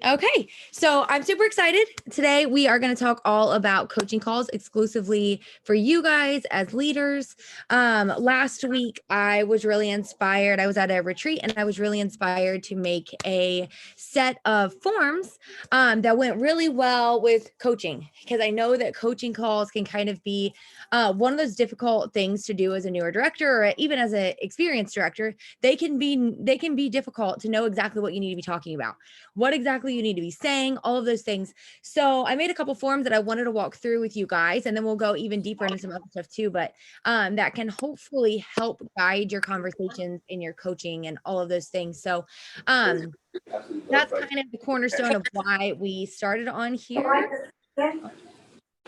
Okay, so I'm super excited. Today we are going to talk all about coaching calls exclusively for you guys as leaders. Last week I was really inspired. I was at a retreat and I was really inspired to make a set of forms that went really well with coaching, because I know that coaching calls can kind of be one of those difficult things to do as a newer director or even as an experienced director. They can be difficult to know exactly what you need to be talking about, what exactly you need to be saying, all of those things. So I made a couple forms that I wanted to walk through with you guys, and then we'll go even deeper into some other stuff too, but that can hopefully help guide your conversations in your coaching and all of those things. So that's kind of the cornerstone of why we started on here.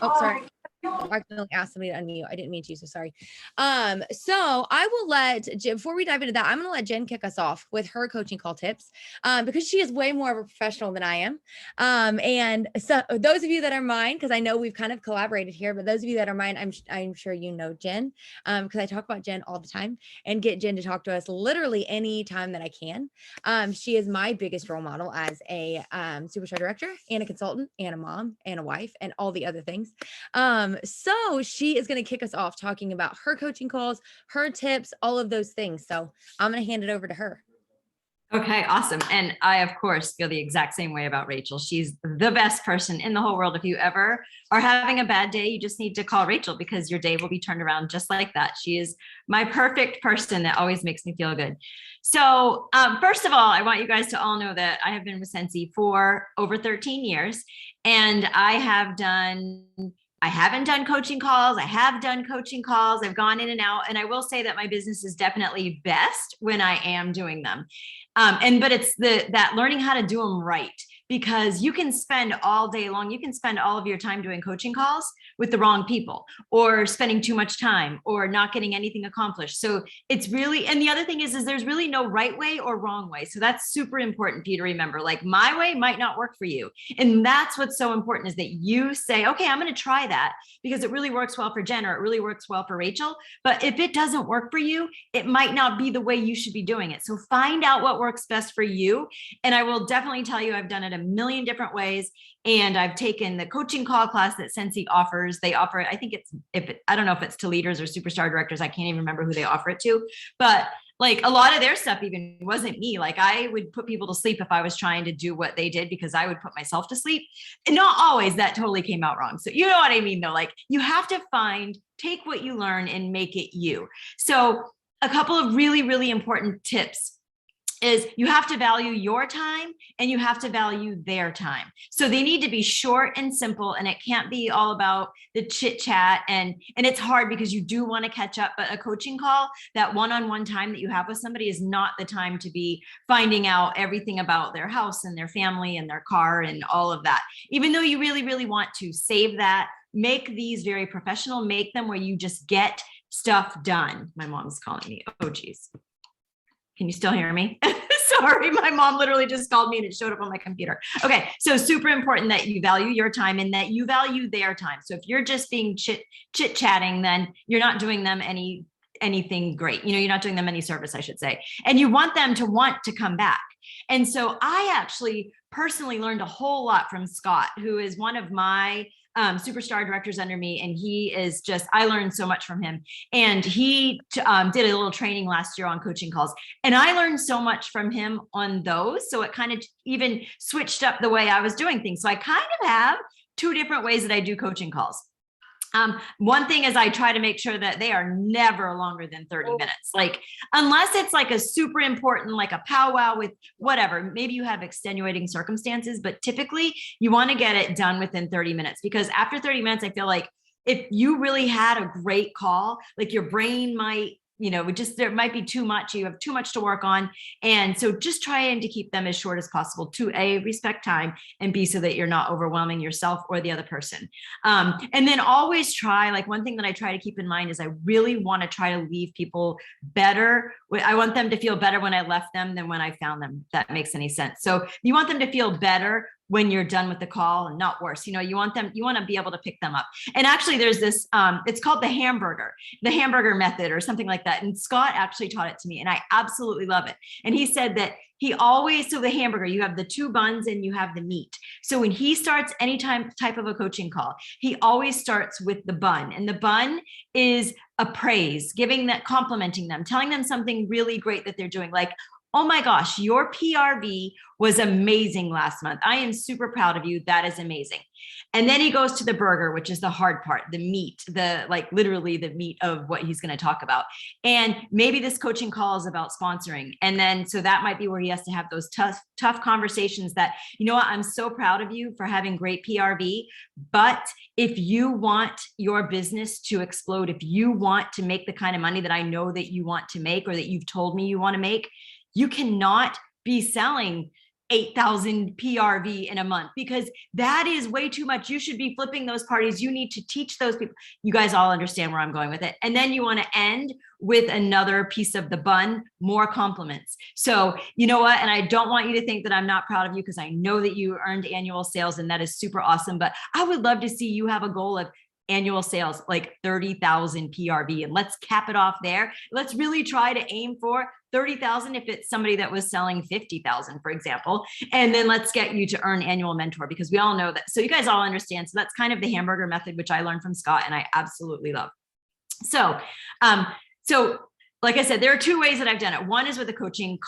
Oh, sorry. I accidentally asked somebody to unmute. I didn't mean to, so sorry. So I will let Jen, before we dive into that, I'm going to let Jen kick us off with her coaching call tips, because she is way more of a professional than I am. And so those of you that are mine, because I know we've kind of collaborated here, but those of you that are mine, I'm sure you know Jen, because I talk about Jen all the time and get Jen to talk to us literally any time that I can. She is my biggest role model as a superstar director and a consultant and a mom and a wife and all the other things. So she is going to kick us off talking about her coaching calls, her tips, all of those things. So I'm going to hand it over to her. Okay, awesome. And I, of course, feel the exact same way about Rachel. She's the best person in the whole world. If you ever are having a bad day, you just need to call Rachel because your day will be turned around just like that. She is my perfect person that always makes me feel good. So first of all, I want you guys to all know that I have been with Sensi for over 13 years, and I haven't done coaching calls. I have done coaching calls. I've gone in and out. And I will say that my business is definitely best when I am doing them. But it's that learning how to do them right, because you can spend all day long, you can spend all of your time doing coaching calls with the wrong people, or spending too much time, or not getting anything accomplished. So it's really, and the other thing is there's really no right way or wrong way. So that's super important for you to remember. Like, my way might not work for you. And that's what's so important, is that you say, okay, I'm going to try that because it really works well for Jen, or it really works well for Rachel. But if it doesn't work for you, it might not be the way you should be doing it. So find out what works best for you. And I will definitely tell you, I've done it a million different ways. And I've taken the coaching call class that Sensi offers. They offer it, I think I don't know if it's to leaders or superstar directors. I can't even remember who they offer it to, but like a lot of their stuff even wasn't me. Like, I would put people to sleep if I was trying to do what they did, because I would put myself to sleep. And not always that totally came out wrong. So you know what I mean though? Like, you have to take what you learn and make it you. So a couple of really, really important tips is you have to value your time and you have to value their time. So they need to be short and simple, and it can't be all about the chit chat. And it's hard because you do want to catch up, but a coaching call, that one-on-one time that you have with somebody, is not the time to be finding out everything about their house and their family and their car and all of that. Even though you really, really want to save that, make these very professional, make them where you just get stuff done. My mom's calling me. Oh, geez. Can you still hear me? Sorry, my mom literally just called me and it showed up on my computer. Okay, so super important that you value your time and that you value their time. So if you're just being chit-chatting, then you're not doing them anything great. You're not doing them any service, I should say. And you want them to want to come back. And so I actually personally learned a whole lot from Scott, who is one of my superstar directors under me. And he is I learned so much from him. And he did a little training last year on coaching calls. And I learned so much from him on those. So it kind of even switched up the way I was doing things. So I kind of have two different ways that I do coaching calls. One thing is I try to make sure that they are never longer than 30 minutes. Like, unless it's like a super important, like a powwow with whatever, maybe you have extenuating circumstances, but typically you want to get it done within 30 minutes, because after 30 minutes, I feel like if you really had a great call, like your brain might, there might be too much, you have too much to work on. And so just trying to keep them as short as possible to A, respect time, and B, so that you're not overwhelming yourself or the other person. And then always try, like, one thing that I try to keep in mind is I really want to try to leave people better. I want them to feel better when I left them than when I found them, if that makes any sense. So you want them to feel better when you're done with the call, and not worse. You want to be able to pick them up. And actually there's this, it's called the hamburger method or something like that. And Scott actually taught it to me and I absolutely love it. And he said that so the hamburger, you have the 2 buns and you have the meat. So when he starts any type of a coaching call, he always starts with the bun, and the bun is a praise, complimenting them, telling them something really great that they're doing. Like, oh my gosh, your PRV was amazing last month. I am super proud of you. That is amazing. And then he goes to the burger, which is the hard part, the meat, literally the meat of what he's going to talk about. And maybe this coaching call is about sponsoring. And then, so that might be where he has to have those tough conversations that, you know what, I'm so proud of you for having great PRV, but if you want your business to explode, if you want to make the kind of money that I know that you want to make, or that you've told me you want to make, you cannot be selling 8,000 PRV in a month, because that is way too much. You should be flipping those parties. You need to teach those people. You guys all understand where I'm going with it. And then you want to end with another piece of the bun, more compliments. So you know what? And I don't want you to think that I'm not proud of you, because I know that you earned annual sales and that is super awesome. But I would love to see you have a goal of annual sales, like 30,000 PRV, and let's cap it off there. Let's really try to aim for 30,000 if it's somebody that was selling 50,000, for example. And then let's get you to earn annual mentor, because we all know that. So you guys all understand. So that's kind of the hamburger method, which I learned from Scott and I absolutely love. So like I said, there are 2 ways that I've done it. One is with a coaching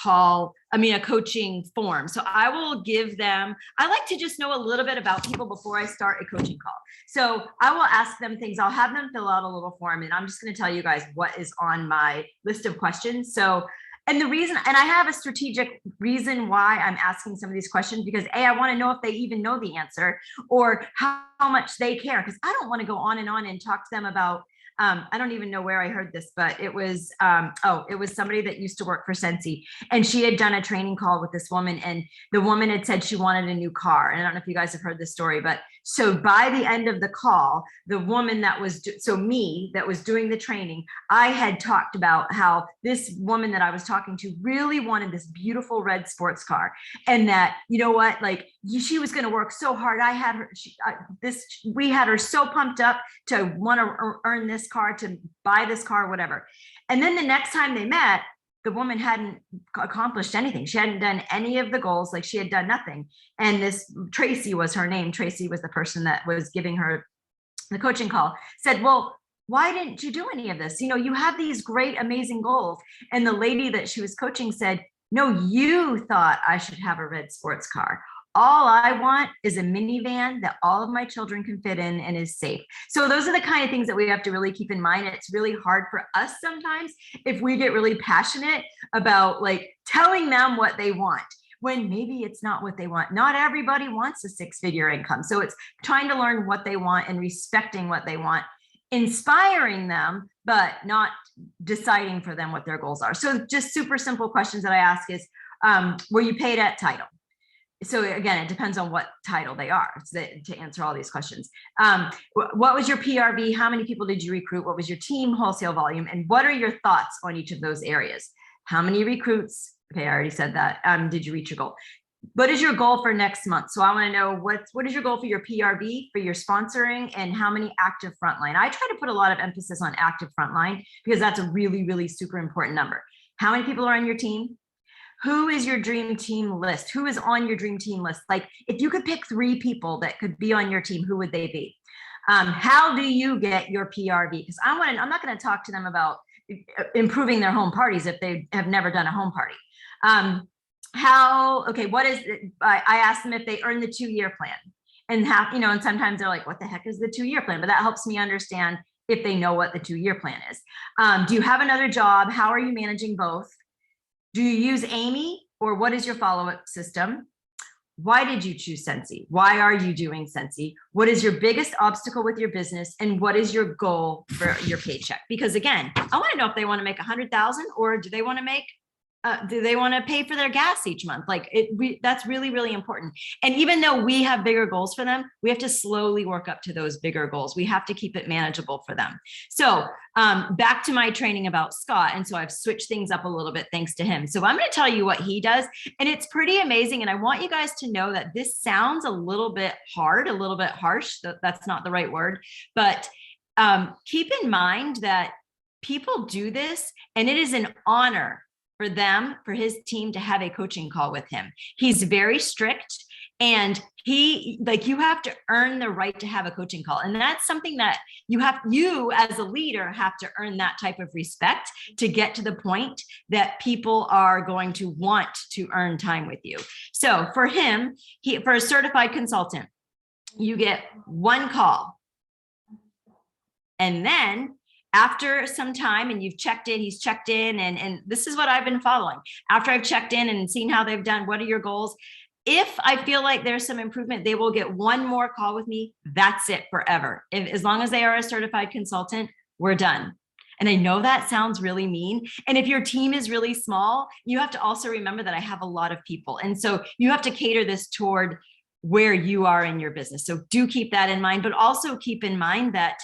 form. So I will give them, I like to just know a little bit about people before I start a coaching call. So I will ask them things. I'll have them fill out a little form, and I'm just going to tell you guys what is on my list of questions. So, and the reason, and I have a strategic reason why I'm asking some of these questions, because I want to know if they even know the answer, or how much they care. Because I don't want to go on and talk to them about, I don't even know where I heard this, but it was somebody that used to work for Sensi, and she had done a training call with this woman, and the woman had said she wanted a new car. And I don't know if you guys have heard this story, but so by the end of the call, the woman that was doing the training, I had talked about how this woman that I was talking to really wanted this beautiful red sports car, and that, you know what, like she was going to work so hard. We had her so pumped up to want to earn this car, to buy this car, whatever. And then the next time they met, the woman hadn't accomplished anything. She hadn't done any of the goals. Like, she had done nothing. And this Tracy was her name. Tracy was the person that was giving her the coaching call, said, well, why didn't you do any of this? You have these great, amazing goals. And the lady that she was coaching said, no, you thought I should have a red sports car. All I want is a minivan that all of my children can fit in and is safe. So those are the kind of things that we have to really keep in mind. And it's really hard for us sometimes if we get really passionate about like telling them what they want, when maybe it's not what they want. Not everybody wants a 6-figure income. So it's trying to learn what they want and respecting what they want, inspiring them, but not deciding for them what their goals are. So just super simple questions that I ask is, were you paid at title? So again, it depends on what title they are to answer all these questions. What was your PRV? How many people did you recruit? What was your team wholesale volume? And what are your thoughts on each of those areas? How many recruits? Okay, I already said that. Did you reach your goal? What is your goal for next month? So I want to know what is your goal for your PRV, for your sponsoring, and how many active frontline? I try to put a lot of emphasis on active frontline because that's a really, really super important number. How many people are on your team? Who is your dream team list? Who is on your dream team list? Like, if you could pick 3 people that could be on your team, who would they be? How do you get your PRV? Because I'm not going to talk to them about improving their home parties if they have never done a home party. What is it? I asked them if they earn the 2-year plan, and and sometimes they're like, what the heck is the 2-year plan? But that helps me understand if they know what the 2-year plan is. Do you have another job? How are you managing both? Do you use Amy, or what is your follow-up system? Why did you choose Sensi? Why are you doing Sensi? What is your biggest obstacle with your business? And what is your goal for your paycheck? Because again, I want to know if they want to make 100,000 or do they want to make do they want to pay for their gas each month? Like that's really, really important. And even though we have bigger goals for them, we have to slowly work up to those bigger goals. We have to keep it manageable for them. So back to my training about Scott. And so I've switched things up a little bit thanks to him. So I'm going to tell you what he does. And it's pretty amazing. And I want you guys to know that this sounds a little bit hard, a little bit harsh. That's not the right word. But keep in mind that people do this, and it is an honor for them, for his team to have a coaching call with him. He's very strict, and you have to earn the right to have a coaching call. And that's something that you as a leader have to earn that type of respect to get to the point that people are going to want to earn time with you. So for him, for a certified consultant, you get one call. And then after some time and he's checked in, and this is what I've been following. After I've checked in and seen how they've done, what are your goals? If I feel like there's some improvement, they will get one more call with me. That's it forever. As long as they are a certified consultant, we're done. And I know that sounds really mean. And if your team is really small, you have to also remember that I have a lot of people. And so you have to cater this toward where you are in your business. So do keep that in mind, but also keep in mind that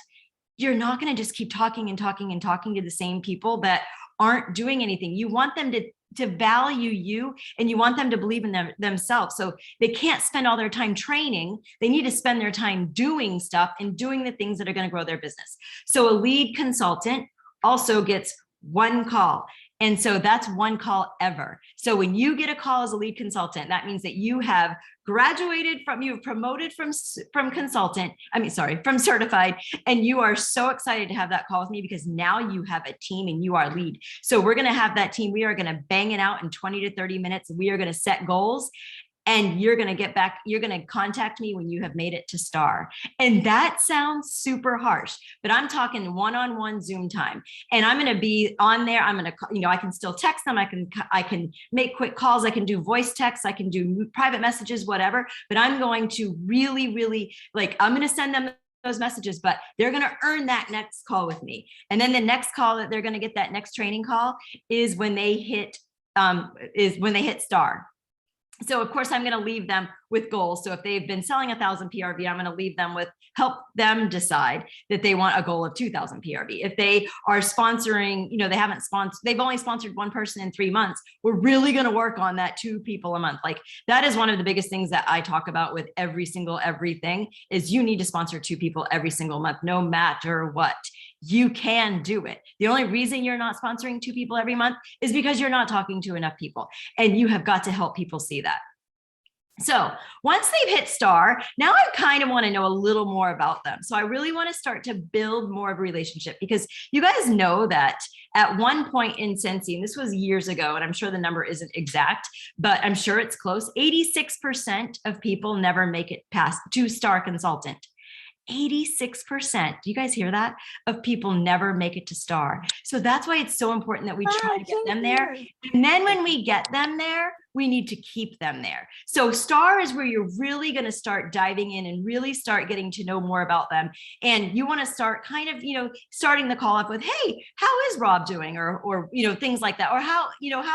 you're not going to just keep talking and talking and talking to the same people that aren't doing anything. You want them to value you, and you want them to believe in themselves. So they can't spend all their time training. They need to spend their time doing stuff and doing the things that are going to grow their business. So a lead consultant also gets one call. And so that's one call ever. So when you get a call as a lead consultant, that means that you have you've promoted from certified, and you are so excited to have that call with me because now you have a team and you are lead. So we're going to have that team. We are going to bang it out in 20 to 30 minutes. We are going to set goals. And you're going to contact me when you have made it to star. And that sounds super harsh, but I'm talking one-on-one Zoom time. And I'm going to be on there. I'm going to, I can still text them. I can make quick calls. I can do voice texts. I can do private messages, whatever, but I'm going to really, really I'm going to send them those messages, but they're going to earn that next call with me. And then the next call that they're going to get, that next training call, is when they hit star. So of course, I'm going to leave them with goals. So if they've been selling 1,000 PRV, I'm going to leave them with, help them decide that they want a goal of 2,000 PRV. If they are sponsoring, they've only sponsored one person in 3 months, we're really going to work on that 2 people a month. Like that is one of the biggest things that I talk about with everything is you need to sponsor 2 people every single month, no matter what. You can do it. The only reason you're not sponsoring 2 people every month is because you're not talking to enough people, and you have got to help people see that. So once they've hit star, now I kind of want to know a little more about them. So I really want to start to build more of a relationship, because you guys know that at one point in Sensi, and this was years ago, and I'm sure the number isn't exact, but I'm sure it's close, 86% of people never make it past 2-star consultant. 86%. Do you guys hear that? Of people never make it to star. So that's why it's so important that we try to get them there. And then when we get them there, we need to keep them there. So star is where you're really going to start diving in and really start getting to know more about them. And you want to start kind of, starting the call up with, hey, how is Rob doing? Or things like that. Or how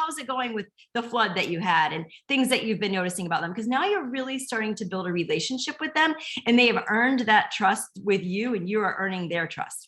is it going with the flood that you had, and things that you've been noticing about them? Because now you're really starting to build a relationship with them, and they have earned that trust with you, and you are earning their trust.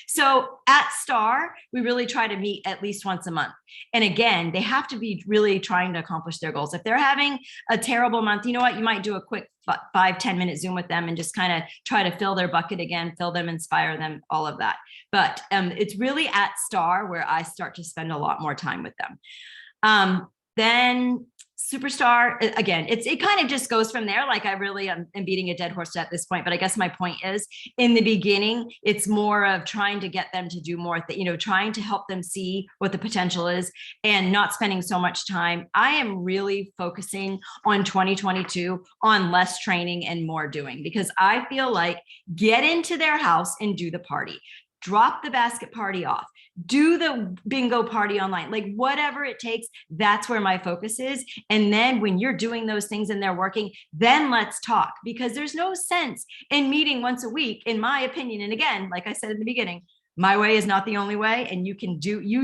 So at star, we really try to meet at least once a month. And again, they have to be really trying to accomplish their goals. If they're having a terrible month, you know what, you might do a quick 5-10 minute Zoom with them and just kind of try to fill their bucket again, fill them, inspire them, all of that. But it's really at star where I start to spend a lot more time with them. Then superstar, again, it kind of just goes from there. Like I really am beating a dead horse at this point, but I guess my point is, in the beginning, it's more of trying to get them to do more, trying to help them see what the potential is and not spending so much time. I am really focusing on 2022 on less training and more doing, because I feel like get into their house and do the party. Drop the basket party off, do the bingo party online, like whatever it takes. That's where my focus is. And then when you're doing those things and they're working, then let's talk, because there's no sense in meeting once a week, in my opinion. And again, like I said in the beginning, My way is not the only way, and you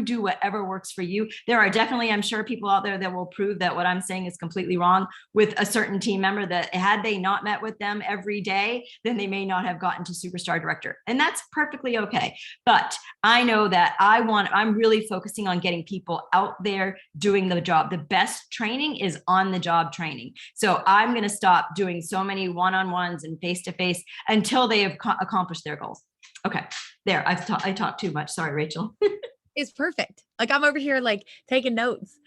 do whatever works for you. There are definitely, I'm sure, people out there that will prove that what I'm saying is completely wrong with a certain team member, that had they not met with them every day, then they may not have gotten to superstar director. And that's perfectly okay. But I know that I'm really focusing on getting people out there doing the job. The best training is on the job training. So I'm going to stop doing so many one-on-ones and face-to-face until they have accomplished their goals. Okay, there, I talked too much. Sorry, Rachel. It's perfect. Like I'm over here like taking notes.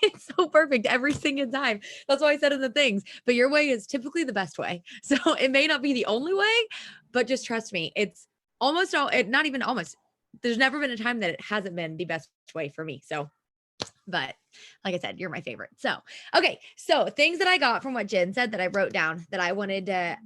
It's so perfect every single time. That's why I said in the things, but your way is typically the best way. So it may not be the only way, but just trust me, it's almost all, not even almost, there's never been a time that it hasn't been the best way for me. So, but like I said, you're my favorite. So, okay. So things that I got from what Jen said that I wrote down that I wanted to,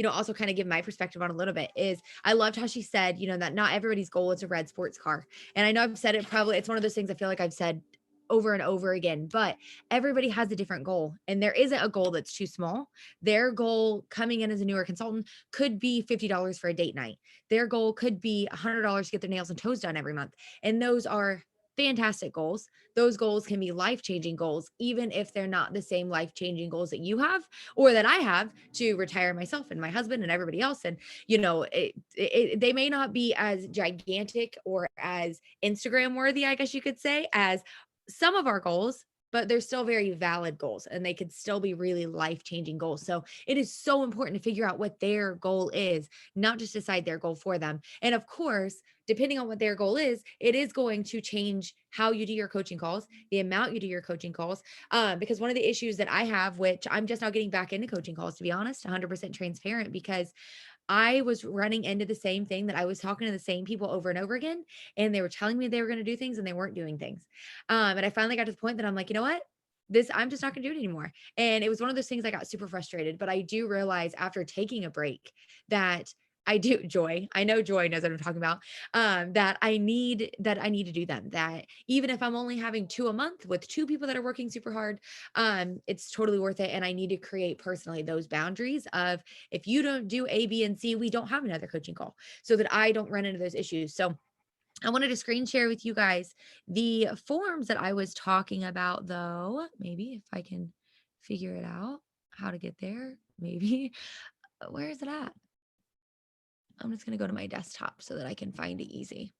also kind of give my perspective on a little bit is I loved how she said, that not everybody's goal is a red sports car. And I know I've said it probably, it's one of those things I feel like I've said over and over again, but everybody has a different goal and there isn't a goal that's too small. Their goal coming in as a newer consultant could be $50 for a date night. Their goal could be $100 to get their nails and toes done every month. And those are fantastic goals. Those goals can be life-changing goals, even if they're not the same life-changing goals that you have or that I have to retire myself and my husband and everybody else. And, they may not be as gigantic or as Instagram worthy, I guess you could say, as some of our goals, but they're still very valid goals and they could still be really life-changing goals. So it is so important to figure out what their goal is, not just decide their goal for them. And of course, depending on what their goal is, it is going to change how you do your coaching calls, the amount you do your coaching calls. Because one of the issues that I have, which I'm just now getting back into coaching calls, to be honest, 100% transparent, because I was running into the same thing that I was talking to the same people over and over again. And they were telling me they were going to do things and they weren't doing things. And I finally got to the point that I'm like, you know what? I'm just not going to do it anymore. And it was one of those things I got super frustrated, but I do realize after taking a break that I do Joy. I know Joy knows what I'm talking about. That I need to do them. That even if I'm only having 2 a month with 2 people that are working super hard, it's totally worth it. And I need to create personally those boundaries of if you don't do A, B, and C, we don't have another coaching call so that I don't run into those issues. So I wanted to screen share with you guys the forms that I was talking about, though. Maybe if I can figure it out how to get there, maybe. Where is it at? I'm just going to go to my desktop so that I can find it easy.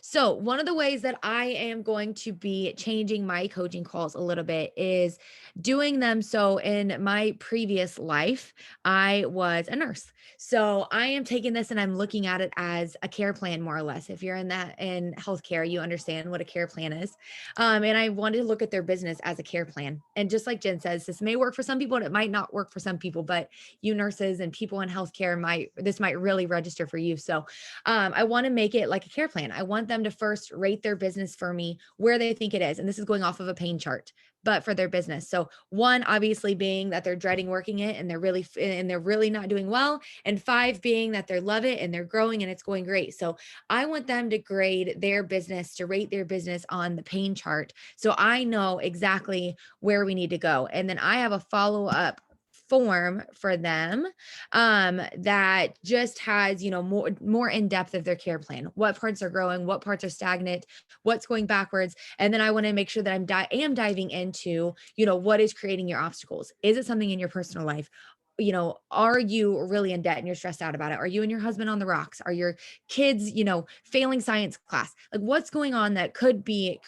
So one of the ways that I am going to be changing my coaching calls a little bit is doing them. So in my previous life, I was a nurse. So I am taking this and I'm looking at it as a care plan, more or less. If you're in healthcare, you understand what a care plan is. And I wanted to look at their business as a care plan. And just like Jen says, this may work for some people and it might not work for some people, but you nurses and people in healthcare this might really register for you. So I want to make it like a care plan. I want them to first rate their business for me where they think it is. And this is going off of a pain chart, but for their business. So 1, obviously being that they're dreading working it and they're really not doing well. And 5 being that they love it and they're growing and it's going great. So I want them to grade their business, to rate their business on the pain chart. So I know exactly where we need to go. And then I have a follow-up form for them that just has more in depth of their care plan, what parts are growing, what parts are stagnant, what's going backwards. And then I want to make sure that I am diving into what is creating your obstacles. Is it something in your personal life? Are you really in debt and you're stressed out about it? Are you and your husband on the rocks? Are your kids, failing science class? Like what's going on that could be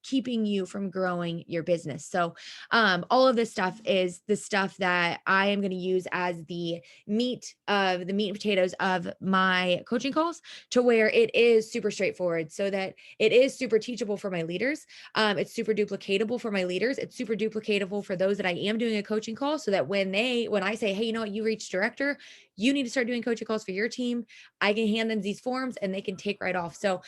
keeping you from growing your business? So all of this stuff is the stuff that I am going to use as the meat and potatoes of my coaching calls, to where it is super straightforward, so that it is super teachable for my leaders. It's super duplicatable for my leaders. It's super duplicatable for those that I am doing a coaching call, so that when I say, hey, you know what, you reached director, you need to start doing coaching calls for your team, I can hand them these forms and they can take right off. So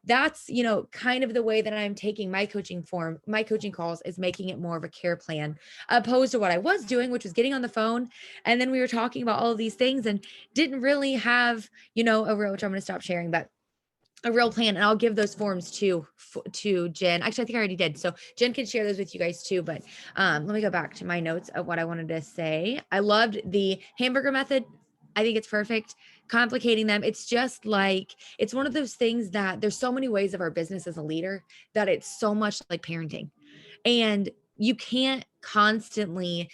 that's, kind of the way that I'm taking my coaching calls, is making it more of a care plan, opposed to what I was doing, which was getting on the phone. And then we were talking about all of these things and didn't really have, a real, which I'm going to stop sharing, but a real plan. And I'll give those forms to Jen. Actually, I think I already did. So Jen can share those with you guys too. But let me go back to my notes of what I wanted to say. I loved the hamburger method. I think it's perfect. Complicating them, it's just like, it's one of those things that there's so many ways of our business as a leader that it's so much like parenting. And you can't constantly,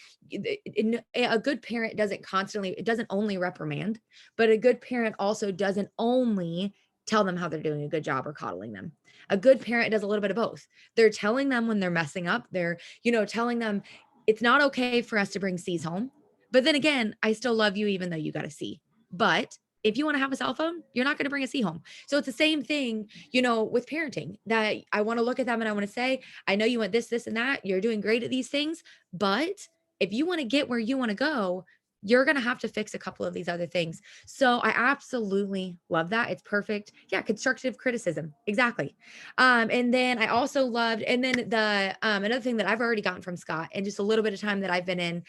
a good parent doesn't constantly, it doesn't only reprimand, but a good parent also doesn't only tell them how they're doing a good job or coddling them. A good parent does a little bit of both. They're telling them when they're messing up. They're, telling them it's not okay for us to bring C's home. But then again, I still love you even though you got a C. But if you want to have a cell phone, you're not going to bring a C home. So it's the same thing, with parenting, that I want to look at them and I want to say, I know you want this, this, and that. You're doing great at these things. But if you want to get where you want to go, you're going to have to fix a couple of these other things. So I absolutely love that. It's perfect. Yeah. Constructive criticism. Exactly. And then I also loved, and then the, another thing that I've already gotten from Scott and just a little bit of time that I've been in,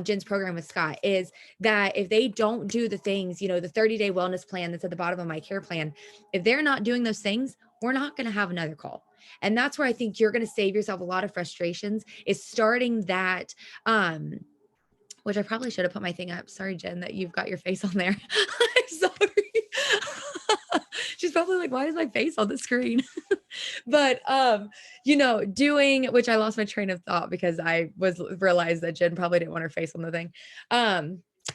Jen's program with Scott, is that if they don't do the things, the 30-day wellness plan that's at the bottom of my care plan, if they're not doing those things, we're not going to have another call. And that's where I think you're going to save yourself a lot of frustrations, is starting that, which I probably should have put my thing up. Sorry, Jen, that you've got your face on there. I'm sorry. She's probably like, why is my face on the screen? But, doing, which I lost my train of thought because I realized that Jen probably didn't want her face on the thing.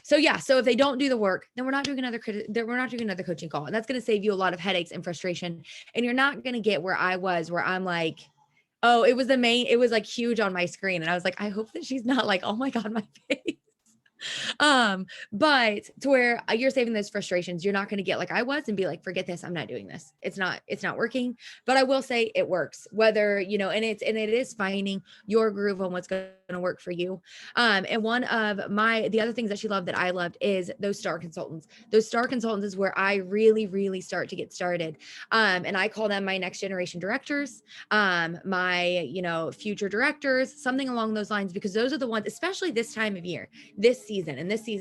So if they don't do the work, then we're not doing another coaching call. And that's going to save you a lot of headaches and frustration. And you're not going to get where I was, where I'm like, oh, it was like huge on my screen. And I was like, I hope that she's not like, oh my God, my face. But to where you're saving those frustrations, you're not going to get like I was and be like, forget this. I'm not doing this. It's not working, but I will say it works, whether, and it is finding your groove on what's going to work for you. And one of the other things that she loved that I loved is those star consultants. Those star consultants is where I really, really start to get started. And I call them my next generation directors, my, future directors, something along those lines, because those are the ones, especially this time of year, this season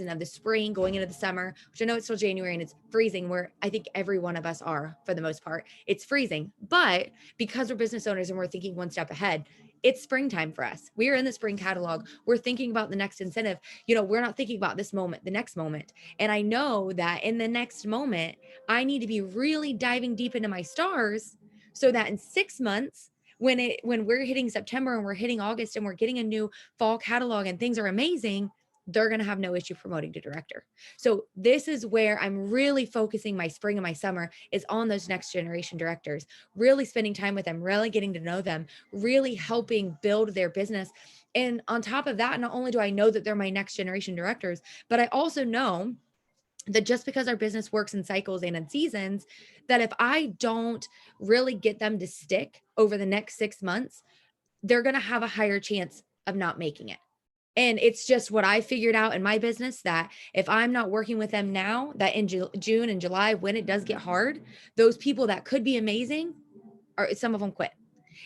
of the spring going into the summer, which I know it's still January and it's freezing, where I think every one of us are for the most part. It's freezing, but because we're business owners and we're thinking one step ahead, it's springtime for us. We're in the spring catalog. We're thinking about the next incentive. We're not thinking about this moment, the next moment. And I know that in the next moment, I need to be really diving deep into my stars so that in 6 months, when we're hitting September and we're hitting August and we're getting a new fall catalog and things are amazing, they're going to have no issue promoting to director. So this is where I'm really focusing my spring and my summer, is on those next generation directors, really spending time with them, really getting to know them, really helping build their business. And on top of that, not only do I know that they're my next generation directors, but I also know that just because our business works in cycles and in seasons, that if I don't really get them to stick over the next 6 months, they're going to have a higher chance of not making it. And it's just what I figured out in my business, that if I'm not working with them now, that in June and July, when it does get hard, those people that could be amazing, some of them quit.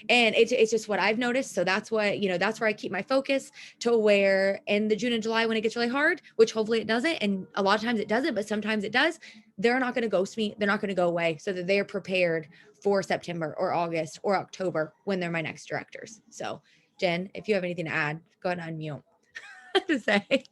And it's just what I've noticed. So that's what, that's where I keep my focus, to where in the June and July, when it gets really hard, which hopefully it doesn't, and a lot of times it doesn't, but sometimes it does, they're not going to ghost me. They're not going to go away, so that they're prepared for September or August or October when they're my next directors. So Jen, if you have anything to add, go ahead and unmute. To say.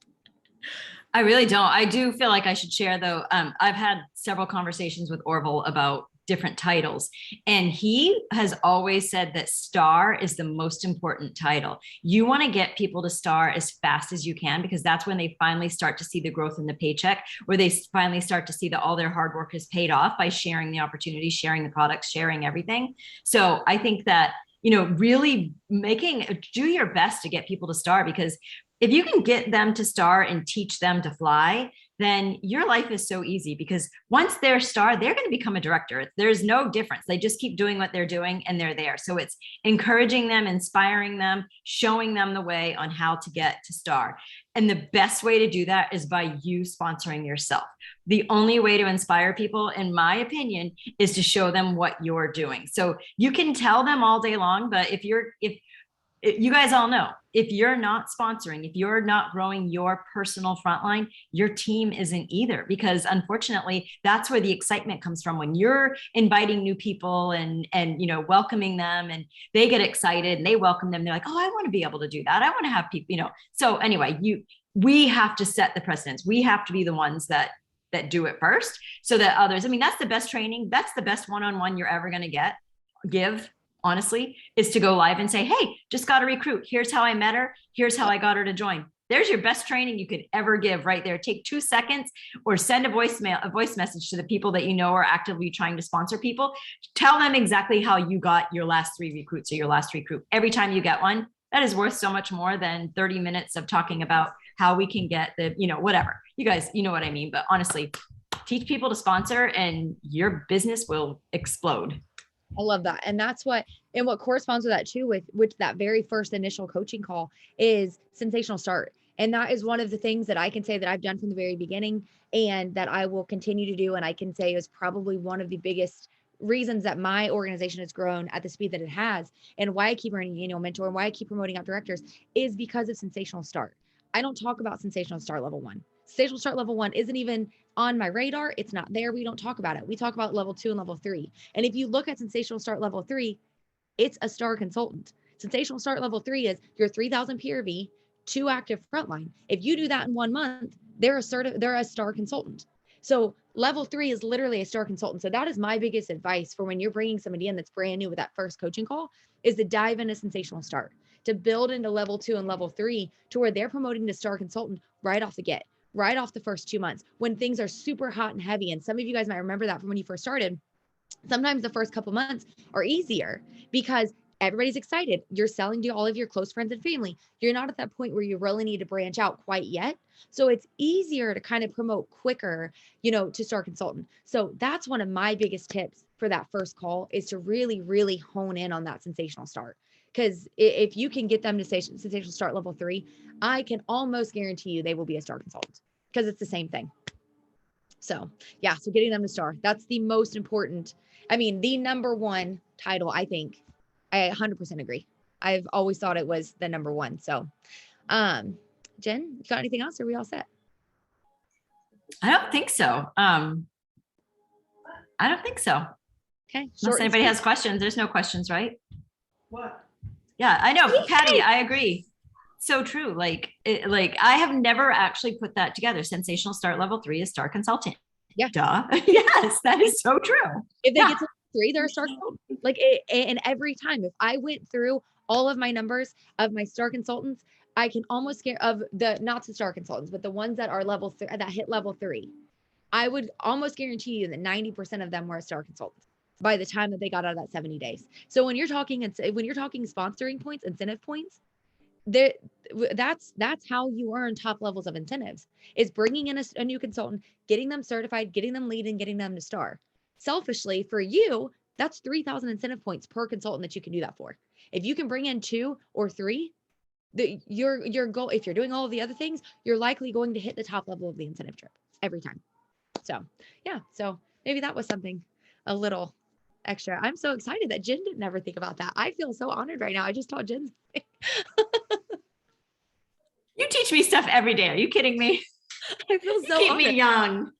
I really don't. I do feel like I should share though. I've had several conversations with Orville about different titles, and he has always said that star is the most important title. You want to get people to star as fast as you can, because that's when they finally start to see the growth in the paycheck, where they finally start to see that all their hard work is paid off by sharing the opportunities, sharing the products, sharing everything. So I think that, really do your best to get people to star, because if you can get them to star and teach them to fly, then your life is so easy, because once they're star, they're going to become a director. There's no difference. They just keep doing what they're doing and they're there. So it's encouraging them, inspiring them, showing them the way on how to get to star. And the best way to do that is by you sponsoring yourself. The only way to inspire people, in my opinion, is to show them what you're doing. So you can tell them all day long, but if you guys all know, if you're not sponsoring, if you're not growing your personal frontline, your team isn't either, because unfortunately, that's where the excitement comes from. When you're inviting new people and welcoming them, and they get excited and they welcome them, they're like, oh, I want to be able to do that. I want to have people, So anyway, we have to set the precedence. We have to be the ones that that do it first so that others, I mean, that's the best training. That's the best one-on-one you're ever going to give, honestly, is to go live and say, hey, just got a recruit. Here's how I met her. Here's how I got her to join. There's your best training you could ever give right there. Take 2 seconds or send a voice message to the people that you know are actively trying to sponsor people. Tell them exactly how you got your last 3 recruits or your last recruit. Every time you get one, that is worth so much more than 30 minutes of talking about how we can get the, whatever. You guys, you know what I mean? But honestly, teach people to sponsor and your business will explode. I love that. And that's what corresponds with that too, with that very first initial coaching call is sensational start. And that is one of the things that I can say that I've done from the very beginning and that I will continue to do. And I can say is probably one of the biggest reasons that my organization has grown at the speed that it has and why I keep running annual mentor and why I keep promoting out directors is because of sensational start. I don't talk about sensational start level 1. Sensational start level 1 isn't even on my radar. It's not there. We don't talk about it. We talk about level 2 and level 3. And if you look at sensational start level 3, it's a star consultant. Sensational start level 3 is your 3,000 PRV, 2 active frontline. If you do that in 1 month, they're a star consultant. So level 3 is literally a star consultant. So that is my biggest advice for when you're bringing somebody in that's brand new with that first coaching call is to dive into sensational start, to build into level 2 and level 3 to where they're promoting to star consultant right off the get. Right off the first 2 months when things are super hot and heavy. And some of you guys might remember that from when you first started. Sometimes the first couple months are easier because everybody's excited. You're selling to all of your close friends and family. You're not at that point where you really need to branch out quite yet. So it's easier to kind of promote quicker, to start consultant. So that's one of my biggest tips for that first call is to really, really hone in on that sensational start. Because if you can get them to sensational start level 3, I can almost guarantee you they will be a star consultant because it's the same thing. So yeah, so getting them to star, that's the most important. I mean, the number 1 title, I think. I 100% agree. I've always thought it was the number 1. So, Jen, you got anything else? Or are we all set? I don't think so. I don't think so. Okay. Unless anybody has questions. There's no questions, right? What? Yeah, I know. Patty, I agree. So true. Like I have never actually put that together. Sensational start level 3 is star consultant. Yeah. Duh. Yes, that is so true. If they get to 3, they're a star consultant. And every time, if I went through all of my numbers of my star consultants, I can almost get of the, not the star consultants, but the ones that are that hit level 3, I would almost guarantee you that 90% of them were a star consultant by the time that they got out of that 70 days. So when you're talking sponsoring points, incentive points, that's how you earn top levels of incentives is bringing in a new consultant, getting them certified, getting them lead and getting them to star. Selfishly for you, that's 3,000 incentive points per consultant that you can do that for. If you can bring in 2 or 3, your goal, if you're doing all of the other things, you're likely going to hit the top level of the incentive trip every time. So yeah, so maybe that was something a little extra. I'm so excited that Jen didn't ever think about that. I feel so honored right now. I just taught Jen. You teach me stuff every day. Are you kidding me? I feel so keep honored. me young.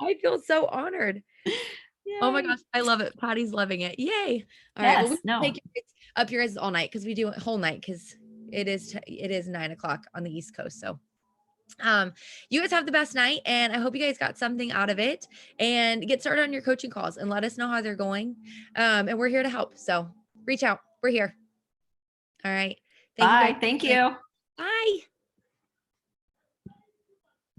I feel so honored. Yay. Oh my gosh, I love it. Patty's loving it. Yay. All right. Well, we can take up your guys all night because we do a whole night because it is 9:00 on the East Coast. So you guys have the best night and I hope you guys got something out of it and get started on your coaching calls and let us know how they're going. And we're here to help. So reach out. We're here. All right. Bye. Thank you. Bye.